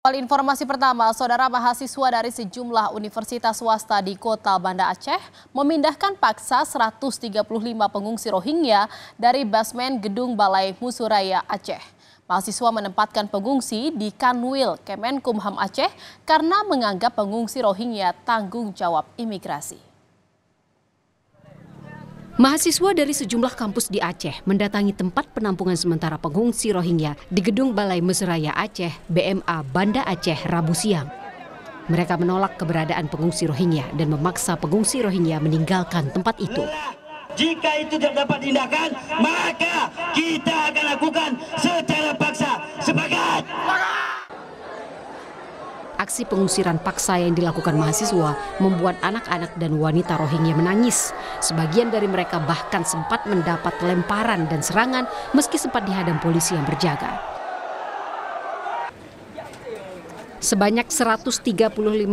Awal informasi pertama, saudara mahasiswa dari sejumlah universitas swasta di kota Banda Aceh memindahkan paksa 135 pengungsi Rohingya dari basement gedung Balai Musuraya Aceh. Mahasiswa menempatkan pengungsi di Kanwil Kemenkumham Aceh karena menganggap pengungsi Rohingya tanggung jawab imigrasi. Mahasiswa dari sejumlah kampus di Aceh mendatangi tempat penampungan sementara pengungsi Rohingya di Gedung Balai Mesraya Aceh, BMA Banda Aceh, Rabu siang. Mereka menolak keberadaan pengungsi Rohingya dan memaksa pengungsi Rohingya meninggalkan tempat itu. Jika itu tidak dapat diindahkan, maka kita akan lakukan secara paksa. Sepakat! Aksi pengusiran paksa yang dilakukan mahasiswa membuat anak-anak dan wanita Rohingya menangis. Sebagian dari mereka bahkan sempat mendapat lemparan dan serangan meski sempat dihadang polisi yang berjaga. Sebanyak 135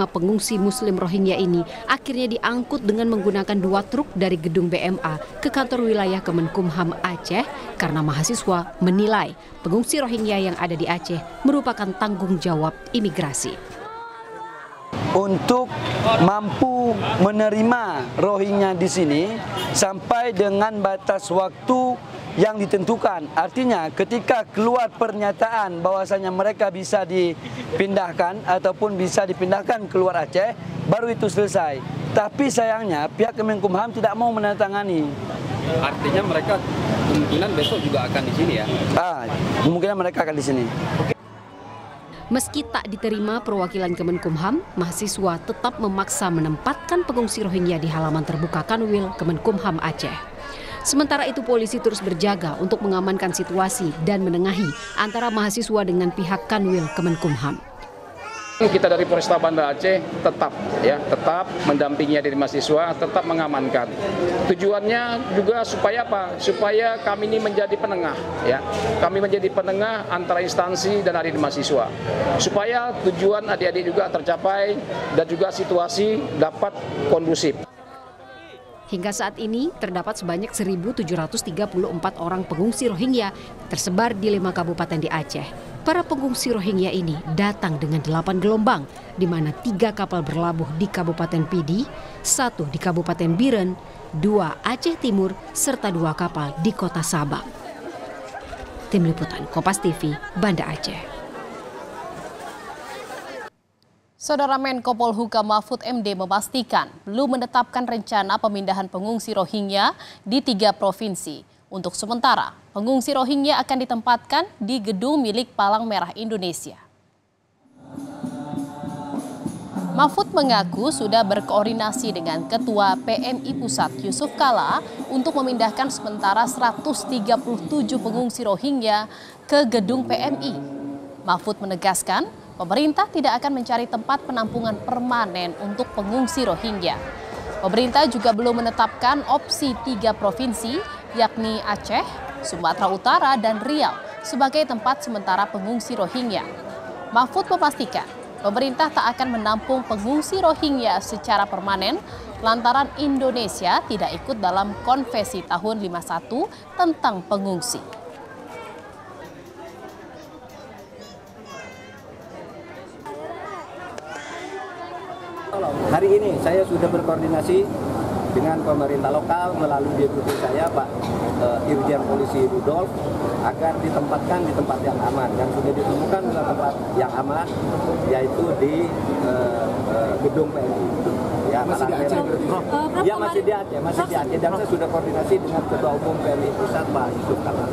pengungsi Muslim Rohingya ini akhirnya diangkut dengan menggunakan 2 truk dari gedung BMA ke kantor wilayah Kemenkumham Aceh karena mahasiswa menilai pengungsi Rohingya yang ada di Aceh merupakan tanggung jawab imigrasi. Untuk mampu menerima Rohingya di sini sampai dengan batas waktu yang ditentukan. Artinya ketika keluar pernyataan bahwasanya mereka bisa dipindahkan ataupun bisa dipindahkan keluar Aceh, baru itu selesai. Tapi sayangnya pihak Kemenkumham tidak mau menandatangani. Artinya mereka kemungkinan besok juga akan di sini ya? Kemungkinan mereka akan di sini. Meski tak diterima perwakilan Kemenkumham, mahasiswa tetap memaksa menempatkan pengungsi Rohingya di halaman terbuka Kanwil Kemenkumham Aceh. Sementara itu polisi terus berjaga untuk mengamankan situasi dan menengahi antara mahasiswa dengan pihak Kanwil Kemenkumham. Kita dari Polresta Banda Aceh tetap mendampingi dari mahasiswa, tetap mengamankan. Tujuannya juga supaya apa? Supaya kami ini menjadi penengah, ya. Kami menjadi penengah antara instansi dan adik mahasiswa. Supaya tujuan adik-adik juga tercapai dan juga situasi dapat kondusif. Hingga saat ini terdapat sebanyak 1.734 orang pengungsi Rohingya tersebar di 5 kabupaten di Aceh. Para pengungsi Rohingya ini datang dengan 8 gelombang, di mana 3 kapal berlabuh di Kabupaten Pidi, 1 di Kabupaten Biren, 2 Aceh Timur, serta 2 kapal di Kota Sabang. Tim Liputan Kompas TV, Banda Aceh. Saudara Menko Polhukam Mahfud MD memastikan belum menetapkan rencana pemindahan pengungsi Rohingya di 3 provinsi. Untuk sementara, pengungsi Rohingya akan ditempatkan di gedung milik Palang Merah Indonesia. Mahfud mengaku sudah berkoordinasi dengan Ketua PMI Pusat Yusuf Kala untuk memindahkan sementara 137 pengungsi Rohingya ke gedung PMI. Mahfud menegaskan, pemerintah tidak akan mencari tempat penampungan permanen untuk pengungsi Rohingya. Pemerintah juga belum menetapkan opsi 3 provinsi, yakni Aceh, Sumatera Utara, dan Riau sebagai tempat sementara pengungsi Rohingya. Mahfud memastikan pemerintah tak akan menampung pengungsi Rohingya secara permanen lantaran Indonesia tidak ikut dalam konvensi tahun 51 tentang pengungsi. Hari ini saya sudah berkoordinasi dengan pemerintah lokal melalui deputi saya Pak Irjen Polisi Rudolf agar ditempatkan di tempat yang aman, yang sudah ditemukan di tempat yang aman, yaitu di gedung PMI. Ya, masih di Aceh. Ya, masih di Aceh. Dan saya sudah koordinasi dengan Ketua Umum PMI Pusat Pak Yusuf Kala.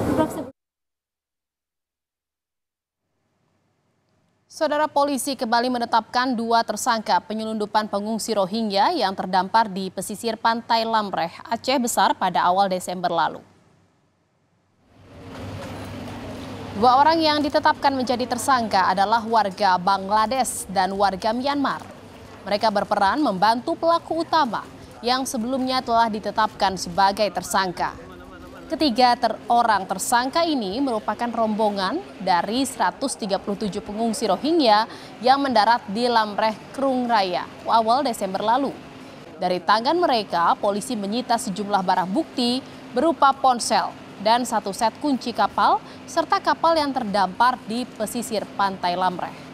Saudara, polisi kembali menetapkan 2 tersangka penyelundupan pengungsi Rohingya yang terdampar di pesisir pantai Lamreh, Aceh Besar pada awal Desember lalu. 2 orang yang ditetapkan menjadi tersangka adalah warga Bangladesh dan warga Myanmar. Mereka berperan membantu pelaku utama yang sebelumnya telah ditetapkan sebagai tersangka. Ketiga orang tersangka ini merupakan rombongan dari 137 pengungsi Rohingya yang mendarat di Lamreh, Krung Raya awal Desember lalu. Dari tangan mereka, polisi menyita sejumlah barang bukti berupa ponsel dan 1 set kunci kapal serta kapal yang terdampar di pesisir pantai Lamreh.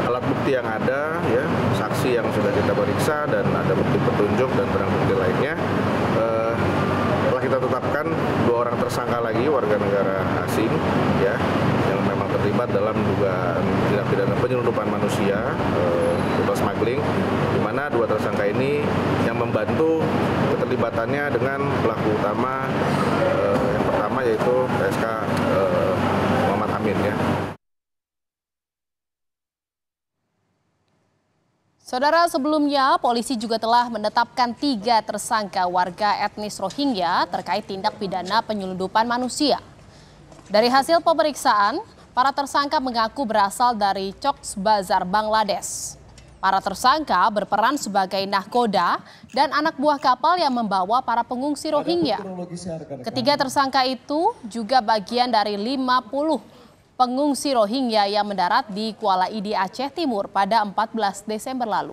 Alat bukti yang ada, ya, saksi yang sudah kita periksa dan ada bukti petunjuk dan barang bukti lainnya, telah kita tetapkan 2 orang tersangka lagi warga negara asing, ya, yang memang terlibat dalam dugaan tindak pidana penyelundupan manusia atau smuggling, di mana 2 tersangka ini yang membantu keterlibatannya dengan pelaku utama, yang pertama yaitu PSK Muhammad Amin, ya. Saudara, sebelumnya polisi juga telah menetapkan 3 tersangka warga etnis Rohingya terkait tindak pidana penyelundupan manusia. Dari hasil pemeriksaan, para tersangka mengaku berasal dari Cox's Bazar, Bangladesh. Para tersangka berperan sebagai nahkoda dan anak buah kapal yang membawa para pengungsi Rohingya. Ketiga tersangka itu juga bagian dari 50 pengungsi Rohingya yang mendarat di Kuala Idi, Aceh Timur pada 14 Desember lalu.